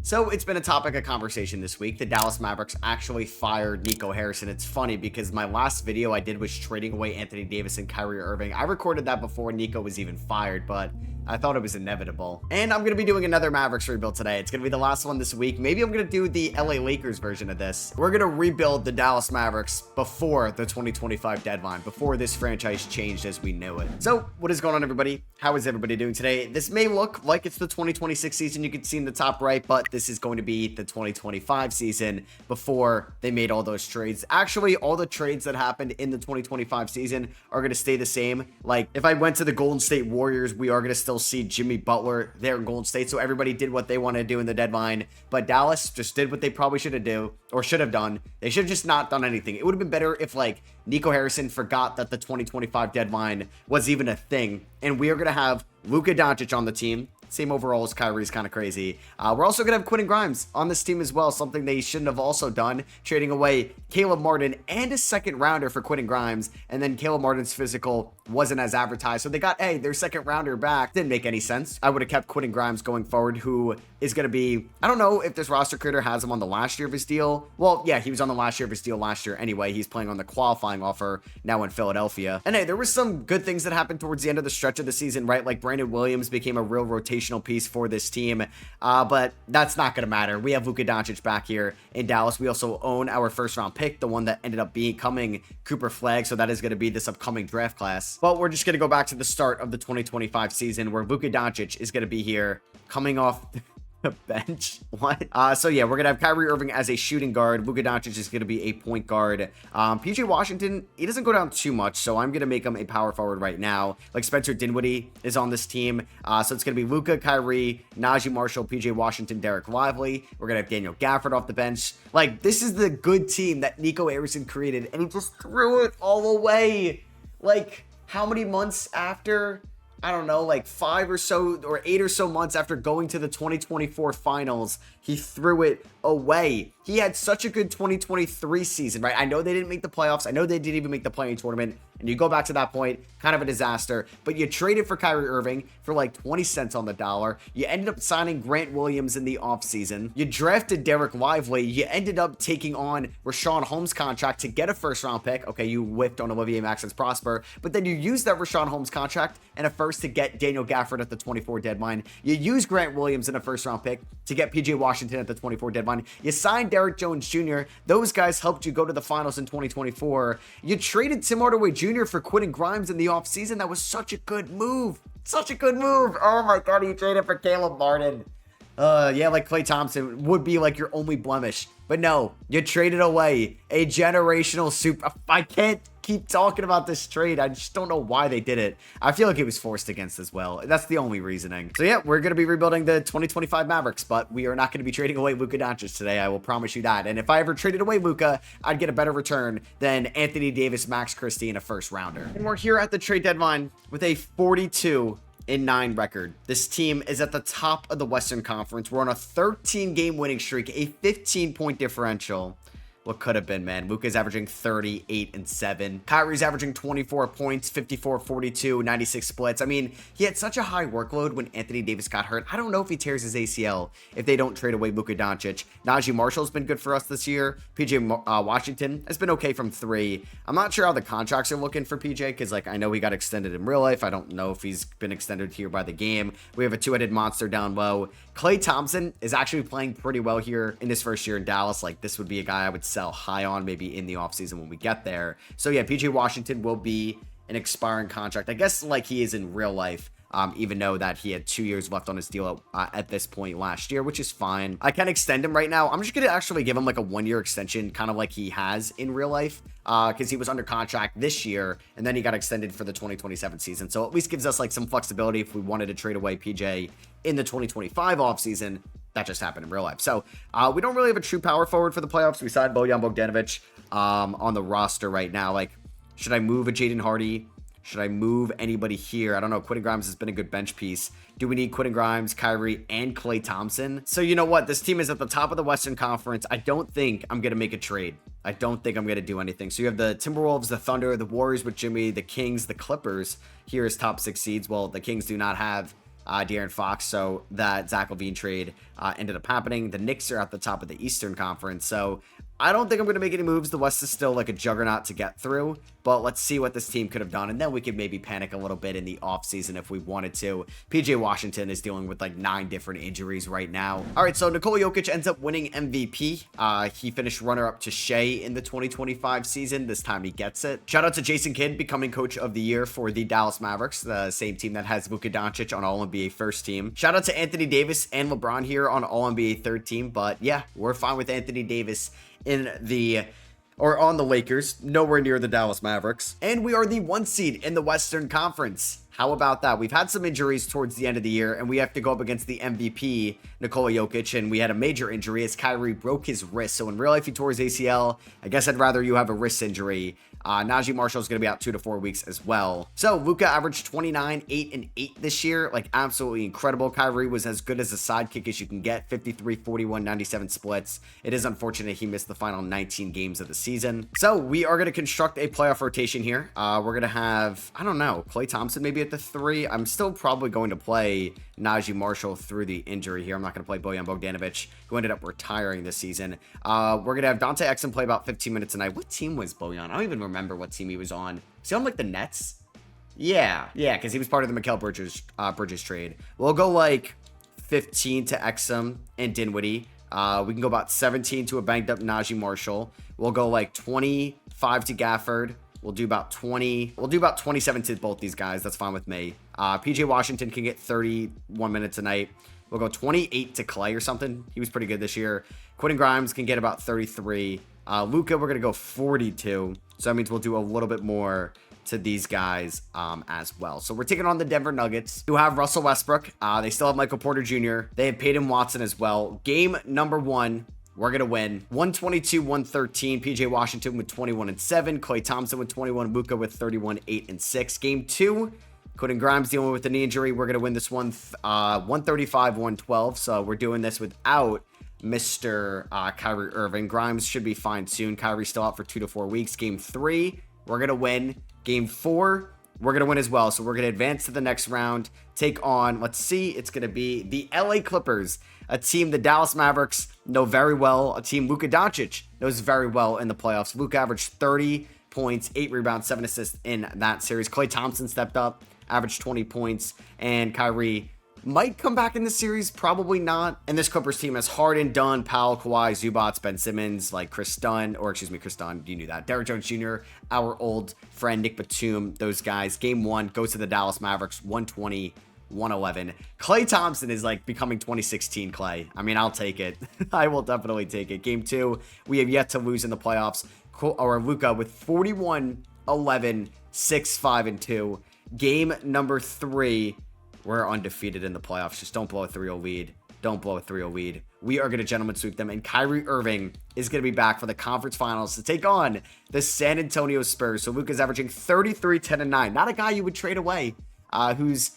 So it's been a topic of conversation this week. The Dallas Mavericks actually fired Nico Harrison. It's funny because my last video I did was trading away Anthony Davis and Kyrie Irving. I recorded that before Nico was even fired, but I thought it was inevitable. And I'm going to be doing another Mavericks rebuild today. It's going to be the last one this week. Maybe I'm going to do the LA Lakers version of this. We're going to rebuild the Dallas Mavericks before the 2025 deadline, before this franchise changed as we knew it. So what is going on, everybody? How is everybody doing today? This may look like it's the 2026 season. You can see in the top right, but this is going to be the 2025 season before they made all those trades. Actually, all the trades that happened in the 2025 season are going to stay the same. Like if I went to the Golden State Warriors, we are going to still see Jimmy Butler there in Golden State. So everybody did what they wanted to do in the deadline, but Dallas just did what they probably should have done. They should have just not done anything. It would have been better if like Nico Harrison forgot that the 2025 deadline was even a thing. And we are going to have Luka Doncic on the team. Same overalls. Kyrie's kind of crazy. We're also going to have Quentin Grimes on this team as well. Something they shouldn't have also done. Trading away Caleb Martin and a second rounder for Quentin Grimes. And then Caleb Martin's physical wasn't as advertised. So they got, their second rounder back. Didn't make any sense. I would have kept Quentin Grimes going forward, who is going to be, I don't know if this roster creator has him on the last year of his deal. Well, yeah, he was on the last year of his deal last year anyway. He's playing on the qualifying offer now in Philadelphia. And hey, there was some good things that happened towards the end of the stretch of the season, right? Like Brandon Williams became a real rotational piece for this team. But that's not going to matter. We have Luka Doncic back here in Dallas. We also own our first round pick, the one that ended up becoming Cooper Flagg. So that is going to be this upcoming draft class. But we're just going to go back to the start of the 2025 season where Luka Doncic is going to be here coming off the bench. What? So yeah, we're gonna have Kyrie Irving as a shooting guard. Luka Doncic is gonna be a point guard. PJ Washington, he doesn't go down too much, so I'm gonna make him a power forward right now. Like Spencer Dinwiddie is on this team, so it's gonna be Luka, Kyrie, Najee Marshall, PJ Washington, Derek Lively. We're gonna have Daniel Gafford off the bench. Like this is the good team that Nico Harrison created, and he just threw it all away. Like how many months after? I don't know, like 5 or so or 8 or so months after going to the 2024 finals, he threw it away. He had such a good 2023 season, right? I know they didn't make the playoffs. I know they didn't even make the playing tournament. And you go back to that point, kind of a disaster. But you traded for Kyrie Irving for like 20 cents on the dollar. You ended up signing Grant Williams in the offseason. You drafted Derek Lively. You ended up taking on Rashawn Holmes' contract to get a first-round pick. Okay, you whiffed on Olivier Maxence Prosper. But then you used that Rashawn Holmes contract and a first to get Daniel Gafford at the 24 deadline. You used Grant Williams in a first-round pick to get PJ Washington at the 24 deadline. You signed Derek Jones Jr. Those guys helped you go to the finals in 2024. You traded Tim Hardaway Jr. for Quentin Grimes in the offseason. That was such a good move. Such a good move. Oh my God, you traded for Caleb Martin. Yeah, like Klay Thompson would be like your only blemish. But no, you traded away a generational super. I can't keep talking about this trade. I just don't know why they did it. I feel like it was forced against as well. That's the only reasoning. So yeah, we're going to be rebuilding the 2025 Mavericks, but we are not going to be trading away Luka Doncic today. I will promise you that. And if I ever traded away Luka, I'd get a better return than Anthony Davis, Max Christie, and a first rounder. And we're here at the trade deadline with a 42-9 record. This team is at the top of the Western Conference. We're on a 13-game winning streak, a 15-point differential. What could have been, man. Luka's averaging 38 and 7. Kyrie's averaging 24 points, 54, 42, 96 splits. I mean, he had such a high workload when Anthony Davis got hurt. I don't know if he tears his ACL if they don't trade away Luka Doncic. Najee Marshall's been good for us this year. PJ Washington has been okay from 3. I'm not sure how the contracts are looking for PJ because, like, I know he got extended in real life. I don't know if he's been extended here by the game. We have a two-headed monster down low. Klay Thompson is actually playing pretty well here in his first year in Dallas. Like, this would be a guy I would sell high on maybe in the offseason when we get there. So yeah, PJ Washington will be an expiring contract, I guess, like he is in real life. Even though that he had 2 years left on his deal at this point last year, which is fine. I can extend him right now. I'm just going to actually give him like a 1-year extension, kind of like he has in real life, because he was under contract this year, and then he got extended for the 2027 season. So at least gives us like some flexibility if we wanted to trade away PJ in the 2025 offseason. That just happened in real life. So we don't really have a true power forward for the playoffs. We signed Bojan Bogdanovic on the roster right now. Like, should I move a Jaden Hardy? Should I move anybody here? I don't know. Quentin Grimes has been a good bench piece. Do we need Quentin Grimes, Kyrie, and Klay Thompson? So you know what? This team is at the top of the Western Conference. I don't think I'm going to make a trade. I don't think I'm going to do anything. So you have the Timberwolves, the Thunder, the Warriors with Jimmy, the Kings, the Clippers here as top 6 seeds. Well, the Kings do not have De'Aaron Fox. So that Zach LaVine trade ended up happening. The Knicks are at the top of the Eastern Conference. So I don't think I'm going to make any moves. The West is still like a juggernaut to get through, but let's see what this team could have done. And then we could maybe panic a little bit in the offseason if we wanted to. PJ Washington is dealing with like 9 different injuries right now. All right, so Nikola Jokic ends up winning MVP. He finished runner-up to Shea in the 2025 season. This time he gets it. Shout out to Jason Kidd becoming coach of the year for the Dallas Mavericks, the same team that has Luka Doncic on All-NBA first team. Shout out to Anthony Davis and LeBron here on All-NBA third team, but yeah, we're fine with Anthony Davis on the Lakers, nowhere near the Dallas Mavericks. And we are the 1 seed in the Western Conference. How about that? We've had some injuries towards the end of the year, and we have to go up against the MVP, Nikola Jokic, and we had a major injury as Kyrie broke his wrist. So in real life, he tore his ACL. I guess I'd rather you have a wrist injury. Najee Marshall is going to be out 2 to 4 weeks as well. So Luka averaged 29, 8, and 8 this year. Like, absolutely incredible. Kyrie was as good as a sidekick as you can get. 53, 41, 97 splits. It is unfortunate he missed the final 19 games of the season. So we are going to construct a playoff rotation here. We're going to have, I don't know, Klay Thompson maybe at the 3. I'm still probably going to play Najee Marshall through the injury here. I'm not going to play Bojan Bogdanovic, who ended up retiring this season. We're going to have Dante Exum play about 15 minutes tonight. What team was Bojan? I don't even remember what team he was on. Was he on like the Nets? Yeah, because he was part of the Mikal Bridges trade. We'll go like 15 to Exum and Dinwiddie. We can go about 17 to a banged up Najee Marshall. We'll go like 25 to Gafford. We'll do about 20. We'll do about 27 to both these guys. That's fine with me. PJ Washington can get 31 minutes a night. We'll go 28 to Clay or something. He was pretty good this year. Quentin Grimes can get about 33. Luka, we're going to go 42. So that means we'll do a little bit more to these guys as well. So we're taking on the Denver Nuggets, who have Russell Westbrook. They still have Michael Porter Jr. They have Peyton Watson as well. Game number 1. We're going to win 122-113. PJ Washington with 21 and 7. Klay Thompson with 21. Luka with 31, 8 and 6. Game 2. Quentin Grimes dealing with a knee injury. We're going to win this one 135-112. So we're doing this without Mr. Kyrie Irving. Grimes should be fine soon. Kyrie's still out for 2 to 4 weeks. Game 3. We're going to win. Game 4. We're going to win as well. So we're going to advance to the next round. Take on, let's see, it's going to be the LA Clippers, a team the Dallas Mavericks know very well, a team Luka Doncic knows very well in the playoffs. Luka averaged 30 points, 8 rebounds, 7 assists in that series. Klay Thompson stepped up, averaged 20 points, and Kyrie might come back in this series, probably not. And this Clippers team has Harden, Dunn, Powell, Kawhi, Zubats, Ben Simmons, like Chris Dunn, you knew that. Derrick Jones Jr., our old friend Nick Batum, those guys. Game 1 goes to the Dallas Mavericks, 120-111. Klay Thompson is like becoming 2016 Klay. I mean, I'll take it. I will definitely take it. Game 2, we have yet to lose in the playoffs. Or Luka with 41, 11, 6, 5, and 2. Game number 3, we're undefeated in the playoffs. Just don't blow a 3-0 lead. Don't blow a 3-0 lead. We are going to gentleman sweep them. And Kyrie Irving is going to be back for the conference finals to take on the San Antonio Spurs. So Luka's averaging 33, 10, and 9. Not a guy you would trade away. His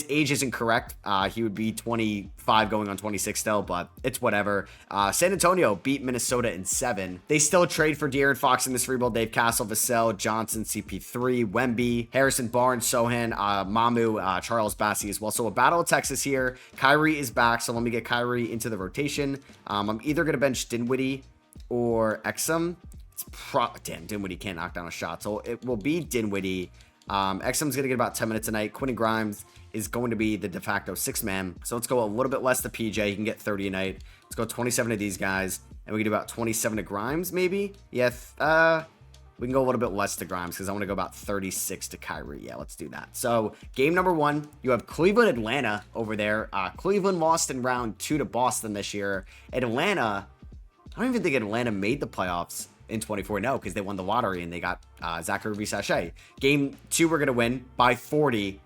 age isn't correct. He would be 25 going on 26 still, but it's whatever. San Antonio beat Minnesota in 7. They still trade for De'Aaron Fox in this rebuild. They have Castle, Vassell, Johnson, CP3, Wemby, Harrison Barnes, Sohan, Mamu, Charles Bassey as well. So a battle of Texas here. Kyrie is back, so let me get Kyrie into the rotation. I'm either going to bench Dinwiddie or Exum. Damn, Dinwiddie can't knock down a shot, so it will be Dinwiddie. Exum's going to get about 10 minutes a night. Quentin Grimes is going to be the de facto 6-man. So let's go a little bit less to PJ. He can get 30 a night. Let's go 27 to these guys. And we can do about 27 to Grimes, maybe? Yeah, we can go a little bit less to Grimes because I want to go about 36 to Kyrie. Yeah, let's do that. So game number 1, you have Cleveland, Atlanta over there. Cleveland lost in round 2 to Boston this year. Atlanta, I don't even think Atlanta made the playoffs in 24. No, because they won the lottery and they got Zachary Sachet. Game 2, we're going to win by 40.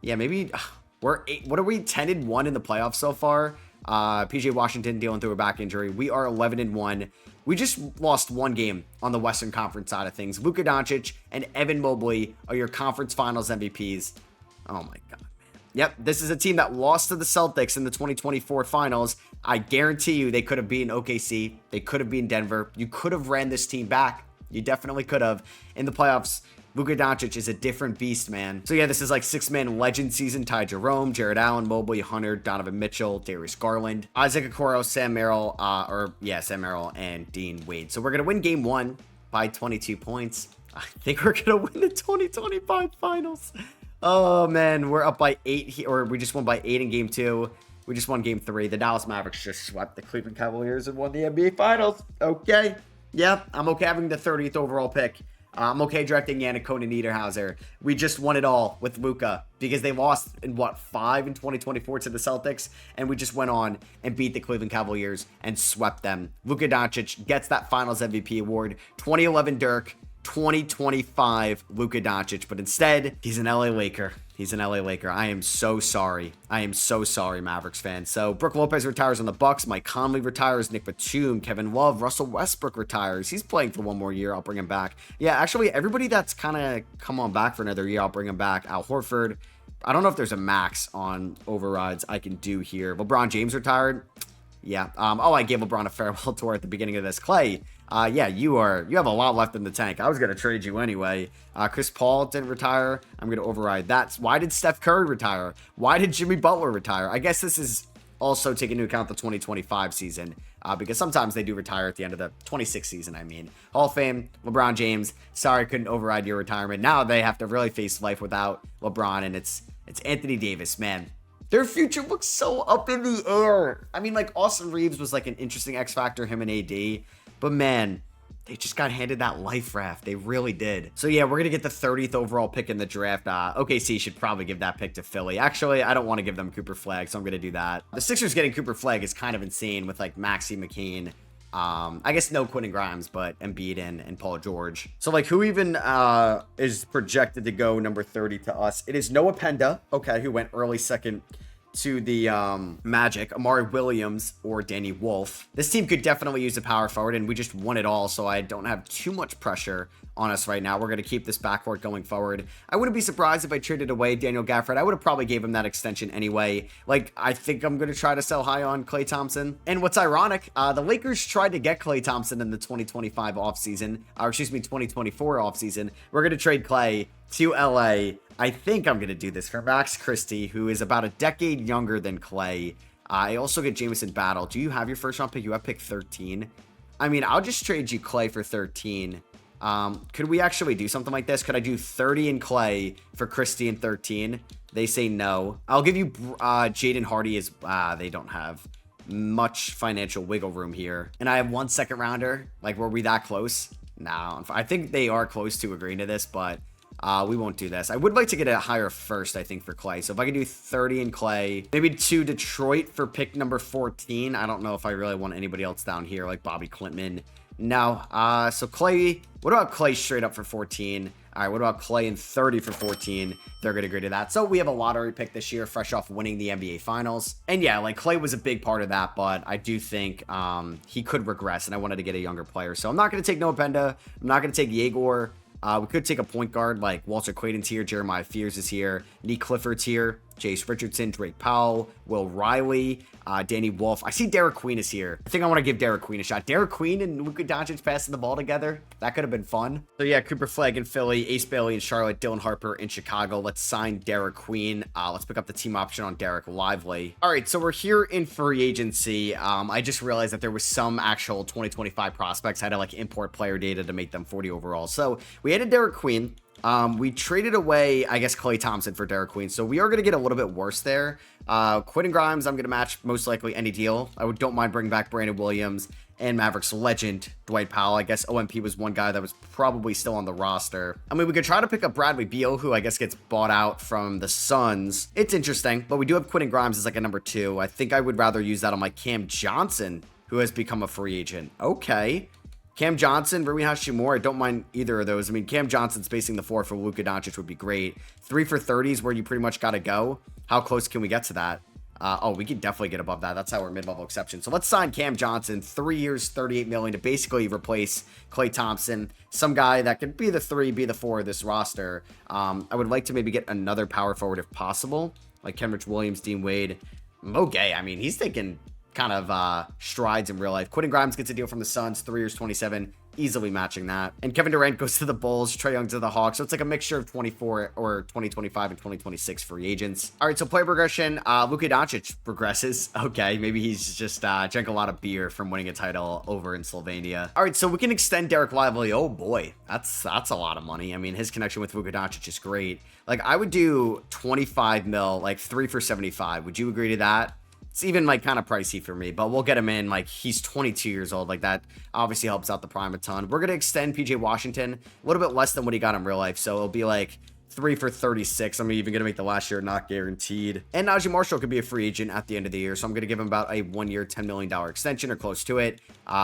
Yeah, maybe what are we, 10-1 in the playoffs so far? PJ Washington dealing through a back injury. We are 11-1. We just lost 1 game on the Western Conference side of things. Luka Doncic and Evan Mobley are your conference finals MVPs. Oh my God. Yep, this is a team that lost to the Celtics in the 2024 finals. I guarantee you they could have beaten OKC. They could have beaten Denver. You could have ran this team back You definitely could have. In the playoffs, Luka Doncic is a different beast, man. So yeah, this is like 6-man legend season. Ty Jerome, Jared Allen, Mobley, Hunter, Donovan Mitchell, Darius Garland, Isaac Okoro, Sam Merrill, Sam Merrill, and Dean Wade. So we're going to win game 1 by 22 points. I think we're going to win the 2025 finals. Oh, man. We're up by 8 here, or we just won by 8 in game 2. We just won game 3. The Dallas Mavericks just swept the Cleveland Cavaliers and won the NBA Finals. Okay. Yeah, I'm okay having the 30th overall pick. I'm okay drafting Yannick and Niederhauser. We just won it all with Luka because they lost in 5 in 2024 to the Celtics, and we just went on and beat the Cleveland Cavaliers and swept them. Luka Doncic gets that Finals MVP award. 2011 Dirk, 2025 Luka Doncic, but instead he's an LA Laker. He's an LA Laker. I am so sorry. I am so sorry, Mavericks fans. So Brook Lopez retires on the Bucks. Mike Conley retires. Nick Batum, Kevin Love, Russell Westbrook retires. He's playing for one more year. I'll bring him back. Yeah, actually, everybody that's kind of come on back for another year, I'll bring him back. Al Horford. I don't know if there's a max on overrides I can do here. LeBron James retired. Yeah. I gave LeBron a farewell tour at the beginning of this. Clay. Yeah, you have a lot left in the tank. I was going to trade you anyway. Chris Paul didn't retire. I'm going to override that. Why did Steph Curry retire? Why did Jimmy Butler retire? I guess this is also taking into account the 2025 season, because sometimes they do retire at the end of the 26 season, I mean. Hall of Fame, LeBron James. Sorry I couldn't override your retirement. Now they have to really face life without LeBron, and it's Anthony Davis, man. Their future looks so up in the air. I mean, like, Austin Reeves was like an interesting X factor, him and AD. But man, they just got handed that life raft. They really did. So yeah, we're going to get the 30th overall pick in the draft. OKC should probably give that pick to Philly. Actually, I don't want to give them Cooper Flagg, so I'm going to do that. The Sixers getting Cooper Flagg is kind of insane with like Maxey McCain. I guess no Quentin Grimes, but Embiid and Paul George. So like who even is projected to go number 30 to us? It is Noah Penda, okay, who went early second to the Magic, Amari Williams or Danny Wolf. This team could definitely use a power forward, and we just won it all, so I don't have too much pressure on us right now. We're going to keep this backcourt going forward. I wouldn't be surprised if I traded away Daniel Gafford. I would have probably gave him that extension anyway. Like, I think I'm going to try to sell high on Klay Thompson. And what's ironic, the Lakers tried to get Klay Thompson in the 2025 offseason, or excuse me, 2024 offseason. We're going to trade Klay to LA. I think I'm going to do this for Max Christie, who is about a decade younger than Klay. I also get Jamison Battle. Do you have your first round pick? You have pick 13. I mean, I'll just trade you Klay for 13. Could we actually do something like this? Could I do 30 in Klay for Christie and 13? They say no. I'll give you Jaden Hardy as they don't have much financial wiggle room here. And I have 1 second rounder. Like, were we that close? No. I think they are close to agreeing to this, but we won't do this. I would like to get a higher first, I think, for Klay. So if I could do 30 in Klay, maybe to Detroit for pick number 14. I don't know if I really want anybody else down here, like Bobby Klintman. No. So Klay, what about Klay straight up for 14? All right, what about Klay and 30 for 14? They're going to agree to that. So we have a lottery pick this year, fresh off winning the NBA Finals. And yeah, like Klay was a big part of that, but I do think he could regress, and I wanted to get a younger player. So I'm not going to take Noah Penda. I'm not going to take Yegor. We could take a point guard like Walter Quayton's here, Jeremiah Fears is here, Nick Clifford's here, Jace Richardson, Drake Powell, Will Riley, Danny Wolf. I see Derek Queen is here. I think I want to give Derek Queen a shot. Derek Queen and Luka Doncic passing the ball together. That could have been fun. So yeah, Cooper Flagg in Philly, Ace Bailey in Charlotte, Dylan Harper in Chicago. Let's sign Derek Queen. Let's pick up the team option on Derek Lively. All right, so we're here in free agency. I just realized that there was some actual 2025 prospects. I had to like import player data to make them 40 overall. So we added Derek Queen. We traded away, I guess, Klay Thompson for Derek Queen, so we are going to get a little bit worse there. Quentin Grimes, I'm going to match most likely any deal. I don't mind bringing back Brandon Williams and Mavericks legend Dwight Powell. I guess OMP was one guy that was probably still on the roster. I mean, we could try to pick up Bradley Beal, who I guess gets bought out from the Suns. It's interesting, but we do have Quentin Grimes as like a number 2. I think I would rather use that on my Cam Johnson, who has become a free agent. Okay. Cam Johnson, Rui Hachimura, I don't mind either of those. I mean, Cam Johnson spacing the floor for Luka Doncic would be great. 3 for 30s where you pretty much got to go. How close can we get to that? We can definitely get above that. That's our mid-level exception. So let's sign Cam Johnson, 3 years, $38 million to basically replace Klay Thompson, some guy that could be the 3, be the 4 of this roster. I would like to maybe get another power forward if possible, like Kenrich Williams, Dean Wade, Mo Gay. I mean, he's taking kind of strides in real life. Quentin Grimes gets a deal from the Suns, 3 years, 27, easily matching that. And Kevin Durant goes to the Bulls, Trae Young to the Hawks. So it's like a mixture of 24 or 2025 and 2026 free agents. All right, so player progression. Luka Doncic progresses. Okay, maybe he's just drank a lot of beer from winning a title over in Slovenia. All right, so we can extend Derek Lively. Oh boy, that's a lot of money. I mean, his connection with Luka Doncic is great. Like, I would do 25 mil, like 3 for 75. Would you agree to that? It's even like kind of pricey for me, but we'll get him in. Like, he's 22 years old. Like, that obviously helps out the prime a ton. We're going to extend PJ Washington a little bit less than what he got in real life. So it'll be like 3 for 36. I'm even going to make the last year not guaranteed. And Najee Marshall could be a free agent at the end of the year. So I'm going to give him about a 1 year, $10 million extension or close to it.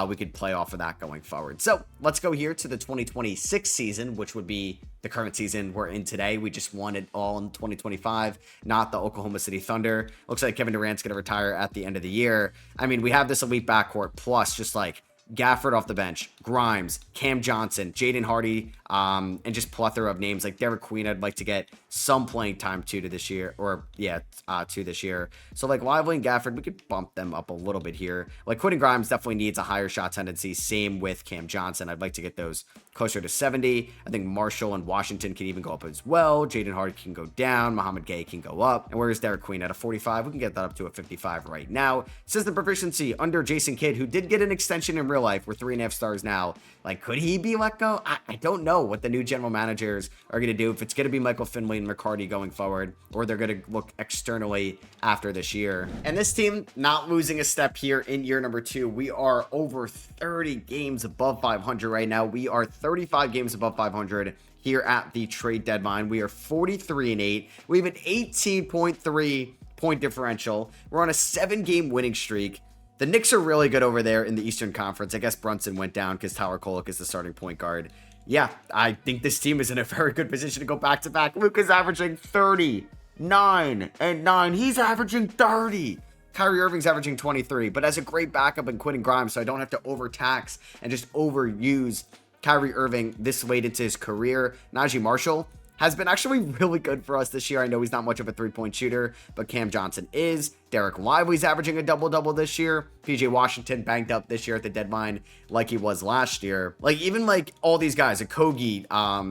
We could play off of that going forward. So let's go here to the 2026 season, which would be the current season we're in today. We just won it all in 2025, not the Oklahoma City Thunder. Looks like Kevin Durant's going to retire at the end of the year. I mean, we have this elite backcourt plus just like Gafford off the bench, Grimes, Cam Johnson, Jaden Hardy, and just plethora of names like Derek Queen. I'd like to get some playing time to this year, to this year. So like Lively and Gafford, we could bump them up a little bit here. Like Quentin Grimes definitely needs a higher shot tendency. Same with Cam Johnson. I'd like to get those closer to 70. I think Marshall and Washington can even go up as well. Jaden Hardy can go down. Mohamed Gay can go up. And where's Derek Queen at a 45? We can get that up to a 55 right now. System proficiency under Jason Kidd, who did get an extension in real life. We're 3.5 stars now. Like, could he be let go? I don't know what the new general managers are going to do. If it's going to be Michael Finley and McCarty going forward, or they're going to look externally after this year. And this team not losing a step here in year number 2. We are over 30 games above 500 right now. We are 35 games above 500 here at the trade deadline. We are 43-8. We have an 18.3 point differential. We're on a 7-game winning streak. The Knicks are really good over there in the Eastern Conference. I guess Brunson went down because Tyler Kolek is the starting point guard. Yeah, I think this team is in a very good position to go back-to-back. Luka's averaging 39 and 9. He's averaging 30. Kyrie Irving's averaging 23, but as a great backup in Quentin Grimes, so I don't have to overtax and just overuse Kyrie Irving this late into his career. Najee Marshall has been actually really good for us this year. I know he's not much of a three-point shooter, but Cam Johnson is. Derek Lively's averaging a double-double this year. PJ Washington banged up this year at the deadline like he was last year. Like, even like all these guys, Okogie,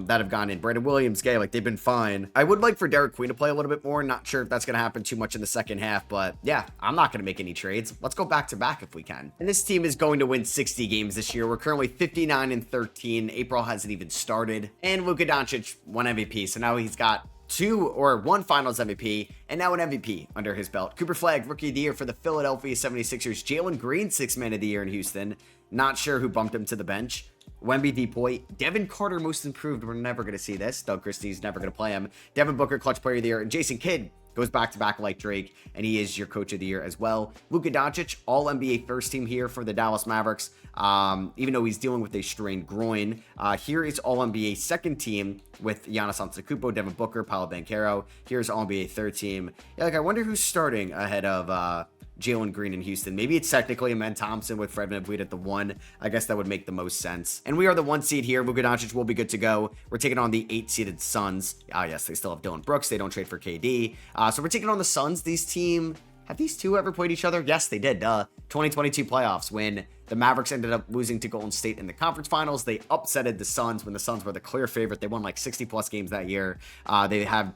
that have gone in, Brandon Williams, Gay, like they've been fine. I would like for Derek Queen to play a little bit more. Not sure if that's going to happen too much in the second half, but yeah, I'm not going to make any trades. Let's go back-to-back if we can. And this team is going to win 60 games this year. We're currently 59-13. April hasn't even started. And Luka Doncic won MVP, so now he's got 1 finals MVP, and now an MVP under his belt. Cooper Flagg, Rookie of the Year for the Philadelphia 76ers. Jalen Green, 6th Man of the Year in Houston. Not sure who bumped him to the bench. Wemby Depoy. Devin Carter, Most Improved. We're never going to see this. Doug Christie's never going to play him. Devin Booker, Clutch Player of the Year. And Jason Kidd goes back-to-back like Drake, and he is your Coach of the Year as well. Luka Doncic, All-NBA first team here for the Dallas Mavericks, even though he's dealing with a strained groin. Here is All-NBA second team with Giannis Antetokounmpo, Devin Booker, Paolo Banchero. Here's All-NBA third team. Yeah, like, I wonder who's starting ahead of Jalen Green in Houston. Maybe it's technically Amen Thompson with Fred VanVleet at the 1. I guess that would make the most sense. And we are the 1 seed here. Luka Doncic will be good to go. We're taking on the 8-seeded Suns. Yes, they still have Dylan Brooks. They don't trade for KD. So we're taking on the Suns. Have these two ever played each other? Yes, they did. 2022 playoffs when the Mavericks ended up losing to Golden State in the conference finals. They upsetted the Suns when the Suns were the clear favorite. They won like 60+ games that year. They have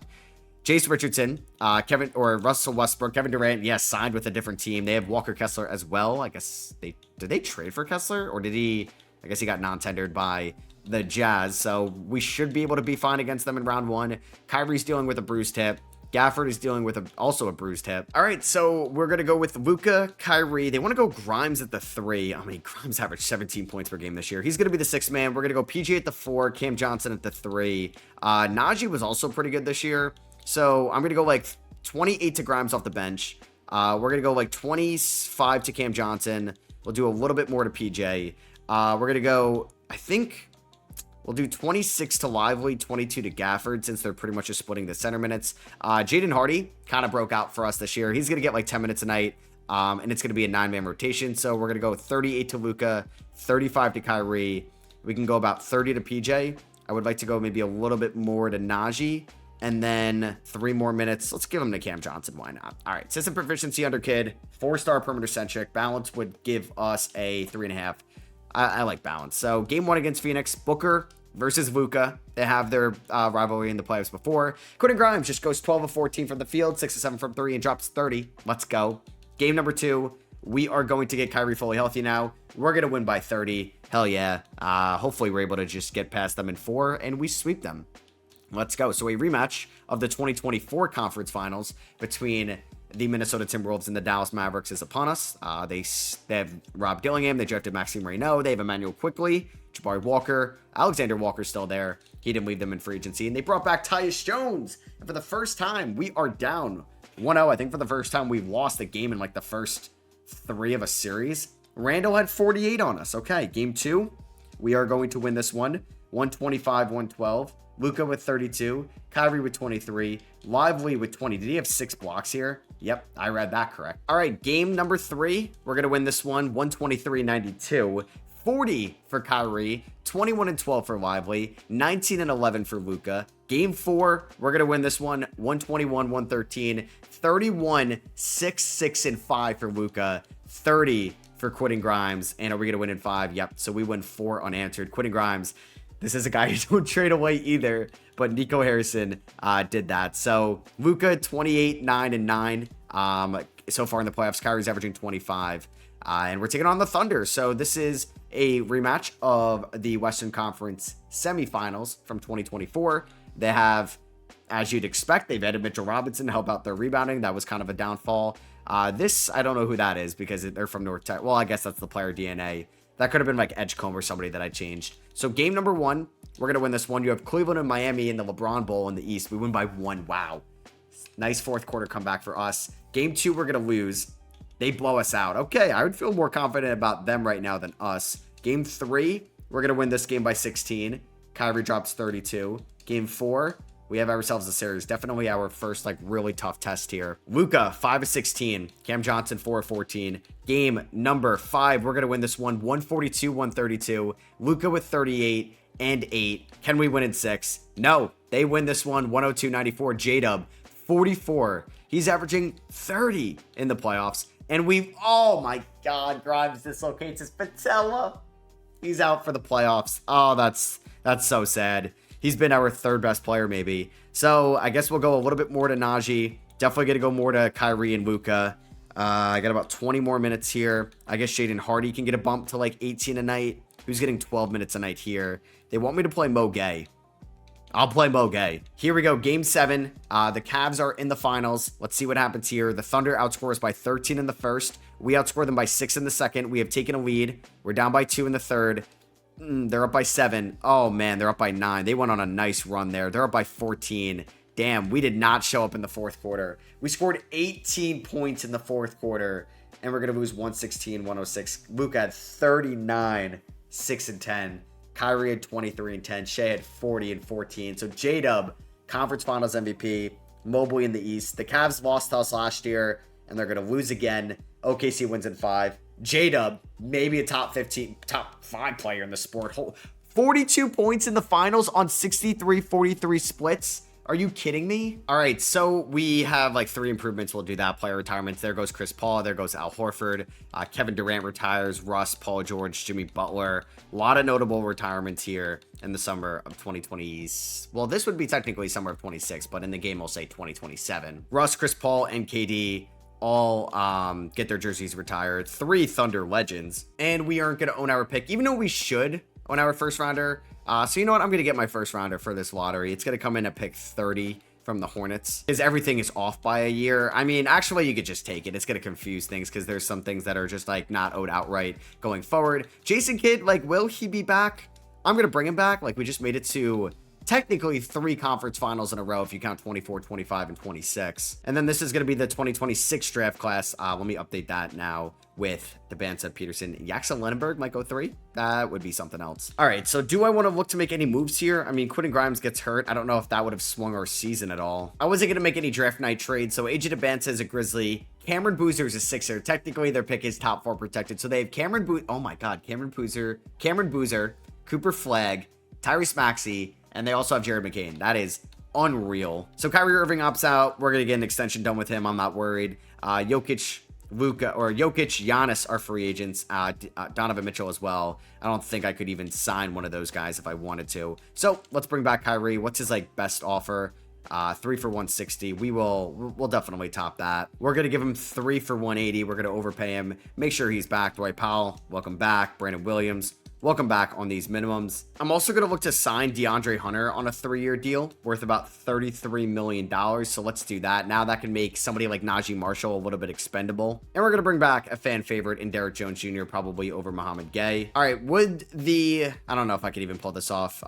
Jace Richardson, Russell Westbrook, Kevin Durant, yes, signed with a different team. They have Walker Kessler as well. I guess did they trade for Kessler, or did he? I guess he got non-tendered by the Jazz. So we should be able to be fine against them in round 1. Kyrie's dealing with a bruised hip. Gafford is dealing with also a bruised hip. All right, so we're going to go with Luka, Kyrie. They want to go Grimes at the 3. I mean, Grimes averaged 17 points per game this year. He's going to be the 6th man. We're going to go PG at the 4, Cam Johnson at the 3. Najee was also pretty good this year. So I'm going to go like 28 to Grimes off the bench. We're going to go like 25 to Cam Johnson. We'll do a little bit more to PJ. We're going to go, I think we'll do 26 to Lively, 22 to Gafford, since they're pretty much just splitting the center minutes. Jaden Hardy kind of broke out for us this year. He's going to get like 10 minutes a night, and it's going to be a 9-man rotation. So we're going to go 38 to Luka, 35 to Kyrie. We can go about 30 to PJ. I would like to go maybe a little bit more to Najee. And then 3 more minutes. Let's give him to Cam Johnson. Why not? All right. System proficiency under kid. 4-star perimeter centric. Balance would give us a 3.5. I like balance. So game 1 against Phoenix. Booker versus Luka. They have their rivalry in the playoffs before. Quentin Grimes just goes 12 of 14 from the field, 6 of 7 from 3, and drops 30. Let's go. Game number 2. We are going to get Kyrie fully healthy now. We're going to win by 30. Hell yeah. Hopefully we're able to just get past them in 4, and we sweep them. Let's go. So a rematch of the 2024 conference finals between the Minnesota Timberwolves and the Dallas Mavericks is upon us. They have Rob Dillingham. They drafted Maxime Reynaud. They have Emmanuel Quickley, Jabari Walker. Alexander Walker's still there. He didn't leave them in free agency. And they brought back Tyus Jones. And for the first time, we are down 1-0. I think for the first time, we've lost a game in like the first 3 of a series. Randall had 48 on us. Okay, game 2. We are going to win this one. 125-112. Luka with 32, Kyrie with 23, Lively with 20. Did he have 6 blocks here? Yep, I read that correct. All right, game number 3. We're going to win this one, 123-92. 40 for Kyrie, 21-12 for Lively, 19-11 for Luka. Game 4, we're going to win this one, 121-113, 31-6-5 for Luka, 30 for Quentin Grimes. And are we going to win in 5? Yep, so we win 4 unanswered. Quentin Grimes, this is a guy who don't trade away either, but Nico Harrison did that. So Luka 28, 9, and 9 so far in the playoffs. Kyrie's averaging 25, and we're taking on the Thunder. So this is a rematch of the Western Conference semifinals from 2024. They have, as you'd expect, they've added Mitchell Robinson to help out their rebounding. That was kind of a downfall. This, I don't know who that is because they're from North Tech. Well, I guess that's the player DNA. That could have been like Edgecombe or somebody that I changed. So game number 1, we're going to win this one. You have Cleveland and Miami in the LeBron Bowl in the East. We win by 1. Wow. Nice fourth quarter comeback for us. Game 2, we're going to lose. They blow us out. Okay, I would feel more confident about them right now than us. Game 3, we're going to win this game by 16. Kyrie drops 32. Game 4, we have ourselves a series. Definitely our first like really tough test here. Luka 5 of 16. Cam Johnson 4 of 14. Game number 5. We're going to win this one 142-132. Luka with 38 and 8. Can we win in 6? No. They win this one 102-94. J-Dub 44. He's averaging 30 in the playoffs. And oh my God, Grimes dislocates his patella. He's out for the playoffs. Oh, that's so sad. He's been our 3rd best player, maybe. So I guess we'll go a little bit more to Najee. Definitely going to go more to Kyrie and Luka. I got about 20 more minutes here. I guess Shaden Hardy can get a bump to like 18 a night. Who's getting 12 minutes a night here? They want me to play Mo Gay. I'll play Mo Gay. Here we go. Game 7. The Cavs are in the finals. Let's see what happens here. The Thunder outscore us by 13 in the first. We outscore them by 6 in the second. We have taken a lead. We're down by 2 in the third. They're up by 7. Oh, man, they're up by 9. They went on a nice run there. They're up by 14. Damn, we did not show up in the fourth quarter. We scored 18 points in the fourth quarter, and we're going to lose 116-106. Luka had 39, 6 and 10. Kyrie had 23 and 10. Shea had 40 and 14. So J-Dub, Conference Finals MVP, Mobley in the East. The Cavs lost to us last year, and they're going to lose again. OKC wins in 5. J-Dub, maybe a top 5 player in the sport. 42 points in the finals on 63-43 splits. Are you kidding me? All right, so we have like 3 improvements. We'll do that. Player retirements. There goes Chris Paul. There goes Al Horford. Kevin Durant retires. Russ, Paul George, Jimmy Butler. A lot of notable retirements here in the summer of 2020. Well, this would be technically summer of 26, but in the game, we'll say 2027. Russ, Chris Paul, and KD all get their jerseys retired. 3 Thunder legends. And we aren't going to own our pick, even though we should own our first rounder. So you know what? I'm going to get my first rounder for this lottery. It's going to come in at pick 30 from the Hornets because everything is off by a year. I mean, actually, you could just take it. It's going to confuse things because there's some things that are just like not owed outright going forward. Jason Kidd, like, will he be back? I'm going to bring him back. Like, we just made it to technically 3 conference finals in a row if you count 24, 25, and 26. And then this is going to be the 2026 draft class. Let me update that now with the Bansa Peterson. Jackson Lenenberg might go 3. That would be something else. All right, so do I want to look to make any moves here? I mean, Quentin Grimes gets hurt. I don't know if that would have swung our season at all. I wasn't going to make any draft night trades, so AJ DeBansa is a Grizzly. Cameron Boozer is a Sixer. Technically, their pick is top 4 protected. So they have Cameron Boozer. Oh my God, Cameron Boozer, Cooper Flagg, Tyrese Maxey, and they also have Jared McCain. That is unreal. So Kyrie Irving opts out. We're going to get an extension done with him. I'm not worried. Jokic, Giannis are free agents. Donovan Mitchell as well. I don't think I could even sign one of those guys if I wanted to. So let's bring back Kyrie. What's his like best offer? 3 for 160. We'll definitely top that. We're going to give him 3 for 180. We're going to overpay him. Make sure he's back. Dwight Powell, welcome back. Brandon Williams, welcome back on these minimums. I'm also going to look to sign DeAndre Hunter on a 3-year deal worth about $33 million. So let's do that. Now that can make somebody like Najee Marshall a little bit expendable. And we're going to bring back a fan favorite in Derrick Jones Jr. probably over Mohamed Gay. All right. I don't know if I could even pull this off.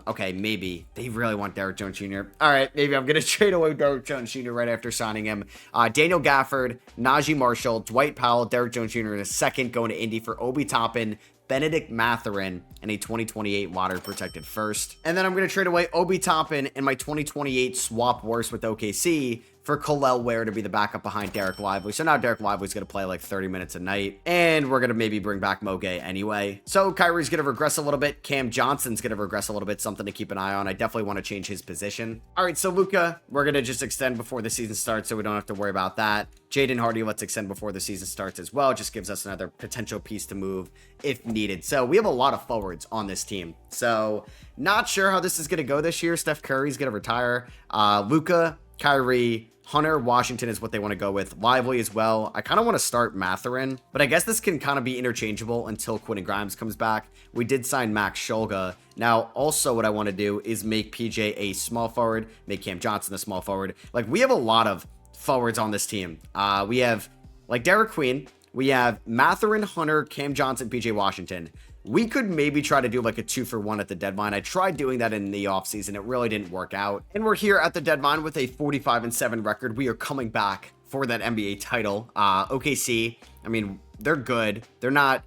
Okay, maybe. They really want Derrick Jones Jr. All right. Maybe I'm going to trade away Derrick Jones Jr. right after signing him. Daniel Gafford, Najee Marshall, Dwight Powell, Derrick Jones Jr. in a second going to Indy for Obi Toppin, Benedict Mathurin, and a 2028 water protected first. And then I'm going to trade away Obi Toppin and my 2028 swap worse with OKC for Kel'el Ware to be the backup behind Derek Lively. So now Derek Lively's going to play like 30 minutes a night. And we're going to maybe bring back Mo Gay anyway. So Kyrie's going to regress a little bit. Cam Johnson's going to regress a little bit. Something to keep an eye on. I definitely want to change his position. All right, so Luka, we're going to just extend before the season starts so we don't have to worry about that. Jaden Hardy, let's extend before the season starts as well. Just gives us another potential piece to move if needed. So we have a lot of forwards on this team. So not sure how this is going to go this year. Steph Curry's going to retire. Luka, Kyrie, Hunter, Washington is what they want to go with. Lively as well. I kind of want to start Mathurin, but I guess this can kind of be interchangeable until Quentin Grimes comes back. We did sign Max Shulga. Now, also what I want to do is make PJ a small forward, make Cam Johnson a small forward. Like, we have a lot of forwards on this team. We have, like, Derek Queen. We have Mathurin, Hunter, Cam Johnson, PJ Washington. We could maybe try to do like a 2-for-1 at the deadline. I tried doing that in the offseason. It really didn't work out. And we're here at the deadline with a 45-7 record. We are coming back for that NBA title. OKC, I mean, they're good. They're not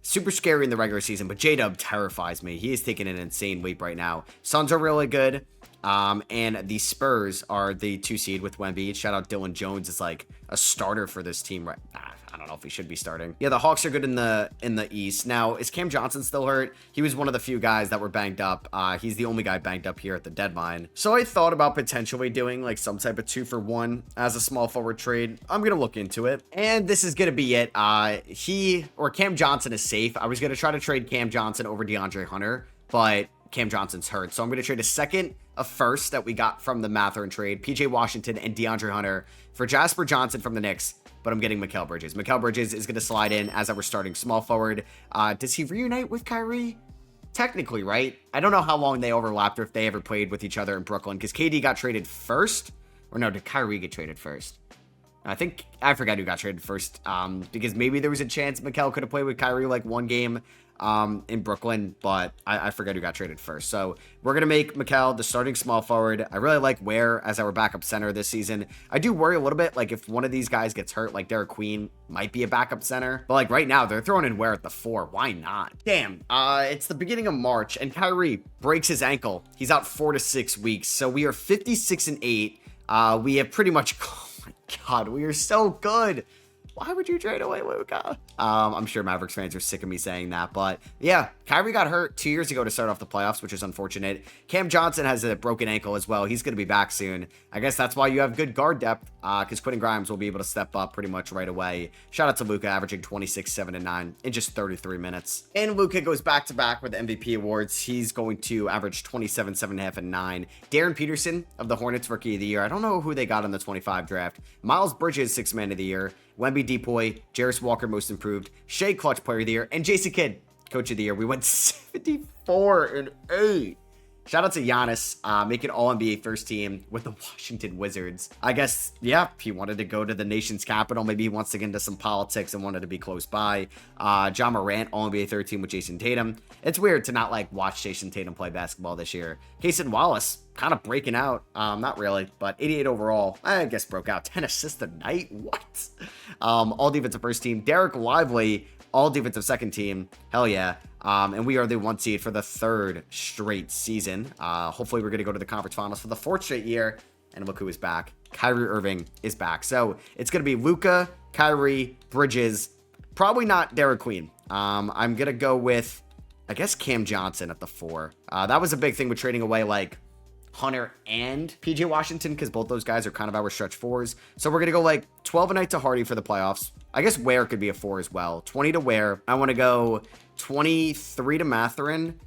super scary in the regular season, but J-Dub terrifies me. He is taking an insane leap right now. Suns are really good. And the Spurs are the 2 seed with Wemby. Shout out Dylan Jones is like a starter for this team right now. I don't know if he should be starting. Yeah, the Hawks are good in the East. Now, is Cam Johnson still hurt? He was one of the few guys that were banged up. He's the only guy banged up here at the deadline. So I thought about potentially doing like some type of 2-for-1 as a small forward trade. I'm going to look into it. And this is going to be it. Cam Johnson is safe. I was going to try to trade Cam Johnson over DeAndre Hunter, but Cam Johnson's hurt. So I'm going to trade a second, a first that we got from the Mathurin trade, PJ Washington and DeAndre Hunter for Jasper Johnson from the Knicks. But I'm getting Mikal Bridges. Mikal Bridges is going to slide in as our starting small forward. Does he reunite with Kyrie? Technically, right? I don't know how long they overlapped or if they ever played with each other in Brooklyn because KD got traded first. Or no, did Kyrie get traded first? I forgot who got traded first because maybe there was a chance Mikal could have played with Kyrie like one game in Brooklyn, but I forget who got traded first. So we're going to make Mikal the starting small forward. I really like Ware as our backup center this season. I do worry a little bit, like if one of these guys gets hurt, like Derek Queen might be a backup center. But like right now, they're throwing in Ware at the 4. Why not? Damn, it's the beginning of March and Kyrie breaks his ankle. He's out 4 to 6 weeks. So we are 56-8. We have pretty much, oh my God, we are so good. Why would you trade away Luka? I'm sure Mavericks fans are sick of me saying that, but yeah, Kyrie got hurt 2 years ago to start off the playoffs, which is unfortunate. Cam Johnson has a broken ankle as well. He's going to be back soon. I guess that's why you have good guard depth, because Quentin Grimes will be able to step up pretty much right away. Shout out to Luka, averaging 26, 7, and 9 in just 33 minutes. And Luka goes back-to-back with the MVP awards. He's going to average 27, 7.5, and 9. Darren Peterson of the Hornets Rookie of the Year. I don't know who they got in the 25 draft. Miles Bridges, 6th Man of the Year. Wemby Depoy, Jarris Walker, Most Improved, Shea Clutch Player of the Year, and Jason Kidd, Coach of the Year. We went 74-8. Shout out to Giannis, making All-NBA first team with the Washington Wizards. I guess, yeah, he wanted to go to the nation's capital. Maybe he wants to get into some politics and wanted to be close by. John Morant, All-NBA third team with Jason Tatum. It's weird to not, like, watch Jason Tatum play basketball this year. Cason Wallace, kind of breaking out. Not really, but 88 overall. I guess broke out. 10 assists a night? What? All defensive first team. Derek Lively, all defensive second team. Hell yeah. And we are the 1 seed for the 3rd straight season. Hopefully we're going to go to the conference finals for the 4th straight year. And look who is back. Kyrie Irving is back. So it's going to be Luka, Kyrie, Bridges. Probably not Derek Queen. I'm going to go with, I guess, Cam Johnson at the 4. That was a big thing with trading away, like, Hunter and PJ Washington, because both those guys are kind of our stretch fours. So we're going to go like 12 a night to Hardy for the playoffs. I guess Ware could be a 4 as well. 20 to Ware. I want to go 23 to Mathurin.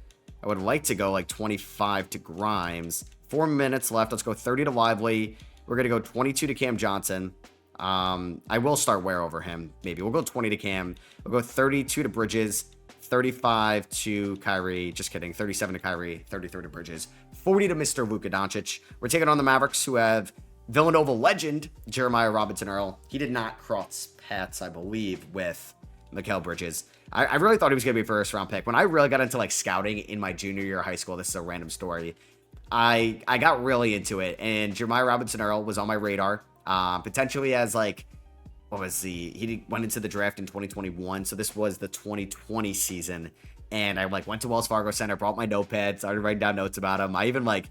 I would like to go like 25 to Grimes. 4 minutes left. Let's go 30 to Lively. We're going to go 22 to Cam Johnson. I will start Ware over him. Maybe we'll go 20 to Cam. We'll go 32 to Bridges. 35 to Kyrie. Just kidding. 37 to Kyrie. 33 to Bridges. 40 to Mr. Luka Doncic. We're taking on the Mavericks, who have Villanova legend Jeremiah Robinson Earl. He did not cross paths, I believe, with Mikal Bridges. I really thought he was going to be a first round pick. When I really got into like scouting in my junior year of high school, this is a random story, I got really into it, and Jeremiah Robinson Earl was on my radar, potentially as like, what was he went into the draft in 2021, so this was the 2020 season, and I like went to Wells Fargo Center, brought my notepad, started writing down notes about him. I even like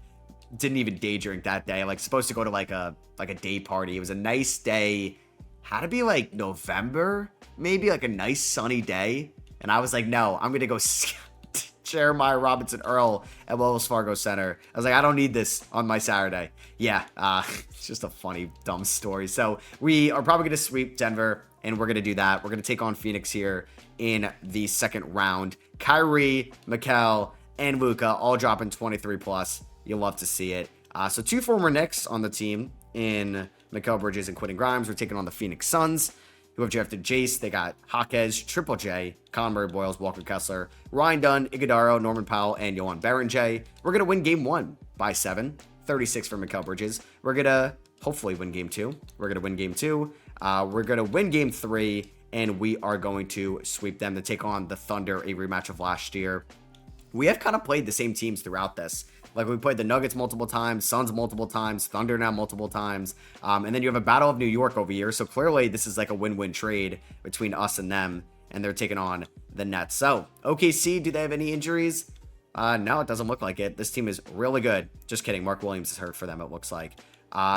didn't even day drink that day. Like supposed to go to like a day party. It was a nice day. Had to be like November, maybe like a nice sunny day. And I was like, no, I'm going to go Jeremiah Robinson Earl at Wells Fargo Center. I was like, I don't need this on my Saturday. Yeah, it's just a funny, dumb story. So we are probably going to sweep Denver, and we're going to do that. We're going to take on Phoenix here in the second round. Kyrie, Mikal, and Luka all dropping 23 plus. You'll love to see it. So 2 former Knicks on the team in Mikal Bridges and Quentin Grimes. We're taking on the Phoenix Suns, who have drafted Jace. They got Jaquez, Triple J, Conner Boyles, Walker Kessler, Ryan Dunn, Iguodaro, Norman Powell, and Johan Berenjay. We're going to win game 1 by 7. 36 for Mikal Bridges. We're going to hopefully win game 2. We're going to win game 2. We're going to win game 3, and we are going to sweep them to take on the Thunder, a rematch of last year. We have kind of played the same teams throughout this. Like, we played the Nuggets multiple times, Suns multiple times, Thunder now multiple times. And then you have a Battle of New York over here. So clearly this is like a win-win trade between us and them. And they're taking on the Nets. So, OKC, do they have any injuries? No, it doesn't look like it. This team is really good. Just kidding. Mark Williams is hurt for them, it looks like.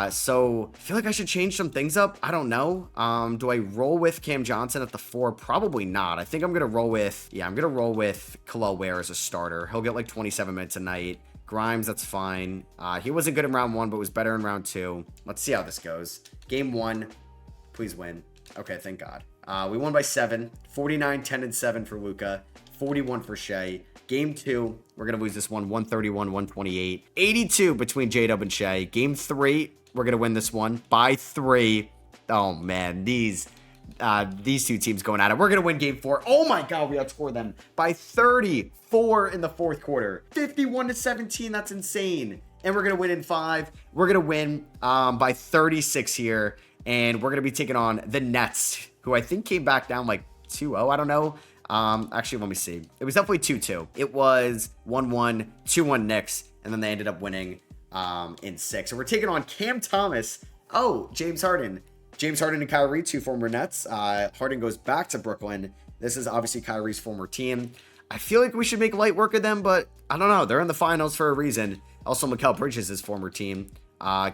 So I feel like I should change some things up. I don't know. Do I roll with Cam Johnson at the 4? Probably not. I think I'm going to roll with, Khalil Ware as a starter. He'll get like 27 minutes a night. Grimes, that's fine. He wasn't good in round 1, but was better in round 2. Let's see how this goes. Game 1, please win. Okay, thank God. We won by 7. 49, 10, and 7 for Luka. 41 for Shea. Game 2, we're going to lose this one, 131, 128. 82 between J-Dub and Shea. Game 3, we're going to win this one by 3. Oh, man, these 2 teams going at it. We're going to win game 4. Oh, my God, we outscored them by 34 in the fourth quarter. 51 to 17, that's insane. And we're going to win in 5. We're going to win by 36 here, and we're going to be taking on the Nets, who I think came back down like 2-0. I don't know. Actually, let me see. It was definitely 2-2. It was 1-1, 2-1 Knicks, and then they ended up winning in 6. So we're taking on Cam Thomas. Oh, James Harden. James Harden and Kyrie, 2 former Nets. Harden goes back to Brooklyn. This is obviously Kyrie's former team. I feel like we should make light work of them, but I don't know. They're in the finals for a reason. Also, Mikal Bridges, his former team.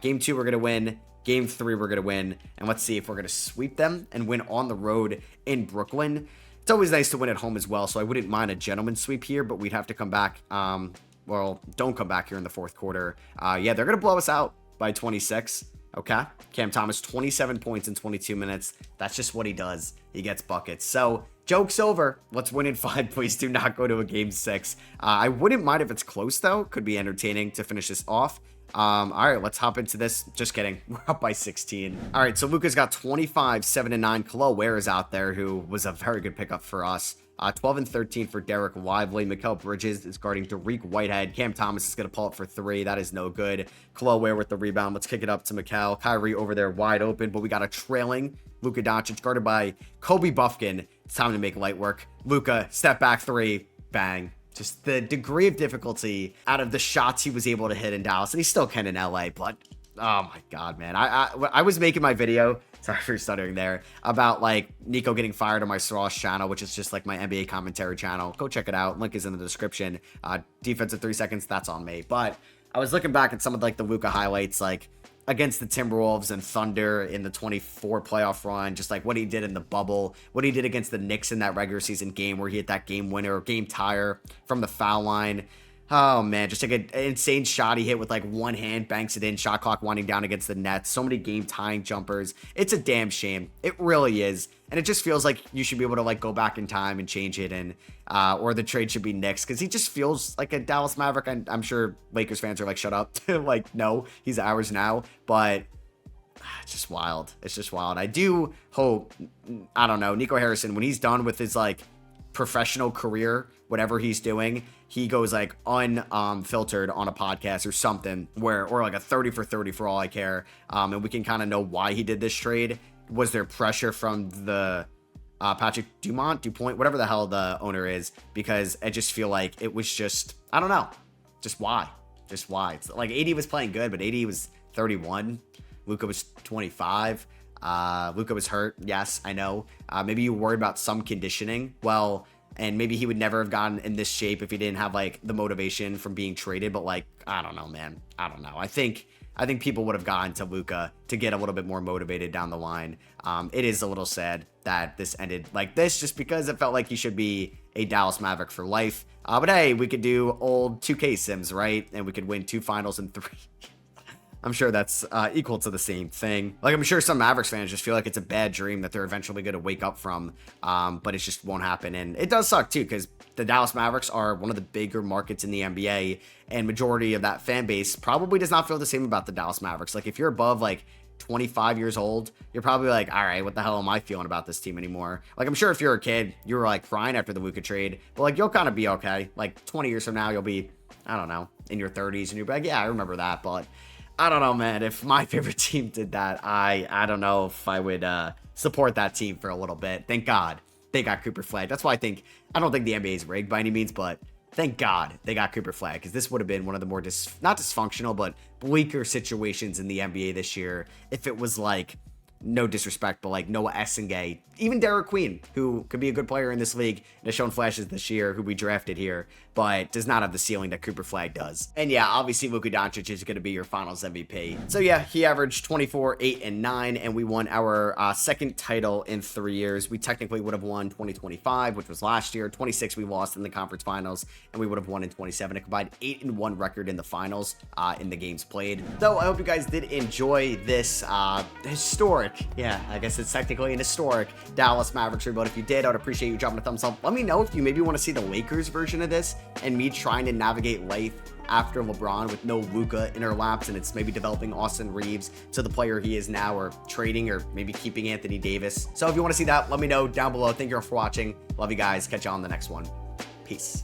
Game 2, we're going to win. Game 3, we're going to win. And let's see if we're going to sweep them and win on the road in Brooklyn. It's always nice to win at home as well, so I wouldn't mind a gentleman's sweep here, but we'd have to come back. Well, don't come back here in the fourth quarter. Yeah, they're going to blow us out by 26. Okay. Cam Thomas, 27 points in 22 minutes. That's just what he does. He gets buckets. So, joke's over. Let's win in 5. Please do not go to a game 6. I wouldn't mind if it's close, though. Could be entertaining to finish this off. All right, let's hop into this. Just kidding. We're up by 16. All right, so Luka's got 25, 7 and 9. Khalil Ware is out there, who was a very good pickup for us. 12 and 13 for Derek Lively. Mikal Bridges is guarding Dariq Whitehead. Cam Thomas is going to pull up for 3. That is no good. Khalil Ware with the rebound. Let's kick it up to Mikal. Kyrie over there wide open, but we got a trailing Luka Doncic guarded by Kobe Buffkin. It's time to make light work. Luka, step back 3. Bang. Just the degree of difficulty out of the shots he was able to hit in Dallas, and he still can in LA, but oh my God, man. I was making my video, sorry for stuttering there, about like Nico getting fired on my Sauce channel, which is just like my NBA commentary channel. Go check it out. Link is in the description. Defensive 3 seconds, that's on me. But I was looking back at some of like the Luka highlights, like against the Timberwolves and Thunder in the 24 playoff run, just like what he did in the bubble, what he did against the Knicks in that regular season game where he hit that game winner or game tire from the foul line. Oh man, just like an insane shot he hit with like one hand, banks it in, shot clock winding down against the Nets. So many game tying jumpers. It's a damn shame. It really is. And it just feels like you should be able to like go back in time and change it, and or the trade should be Knicks, because he just feels like a Dallas Maverick. I'm sure Lakers fans are like, shut up. Like, no, he's ours now. But it's just wild. It's just wild. I do hope, I don't know, Nico Harrison, when he's done with his like professional career, whatever he's doing, he goes like unfiltered on a podcast or something, where, or like a 30 for 30 for all I care, and we can kind of know why he did this trade. Was there pressure from the Patrick Dupont, whatever the hell the owner is? Because I just feel like it was just, I don't know, just why it's like AD was playing good, but AD was 31, Luka was 25. Luka was hurt. Yes, I know. Maybe you worried about some conditioning. Well, and maybe he would never have gotten in this shape if he didn't have like the motivation from being traded. But like, I don't know, man. I don't know. I think people would have gotten to Luka to get a little bit more motivated down the line. It is a little sad that this ended like this, just because it felt like he should be a Dallas Maverick for life. But hey, we could do old 2K Sims, right? And we could win 2 finals in 3. I'm sure that's equal to the same thing. Like, I'm sure some Mavericks fans just feel like it's a bad dream that they're eventually going to wake up from, but it just won't happen. And it does suck too, because the Dallas Mavericks are one of the bigger markets in the NBA, and majority of that fan base probably does not feel the same about the Dallas Mavericks. Like, if you're above like 25 years old, you're probably like, all right, what the hell am I feeling about this team anymore? Like, I'm sure if you're a kid, you were like crying after the Luka trade, but like, you'll kind of be okay. Like 20 years from now, you'll be, I don't know, in your 30s, and you'll be like, yeah, I remember that. But I don't know, man. If my favorite team did that, I don't know if I would support that team for a little bit. Thank God they got Cooper Flag. That's why I don't think the NBA is rigged by any means, but thank God they got Cooper Flag, because this would have been one of the more not dysfunctional, but bleaker situations in the NBA this year if it was like, no disrespect, but like Noah Essengay, even Derek Queen, who could be a good player in this league and has shown flashes this year, who we drafted here, but does not have the ceiling that Cooper Flag does. And yeah, obviously Luka Doncic is going to be your finals MVP. So yeah, he averaged 24, 8, and 9, and we won our second title in 3 years. We technically would have won 2025, which was last year. 26 we lost in the conference finals, and we would have won in 27. A combined 8-1 record in the finals in the games played. So I hope you guys did enjoy this historic, yeah, I guess it's technically an historic Dallas Mavericks rebuild. If you did, I would appreciate you dropping a thumbs up. Let me know if you maybe want to see the Lakers version of this, and me trying to navigate life after LeBron with no Luka in our laps, and it's maybe developing Austin Reeves to the player he is now, or trading, or maybe keeping Anthony Davis. So if you want to see that, let me know down below. Thank you all for watching. Love you guys. Catch you on the next one. Peace.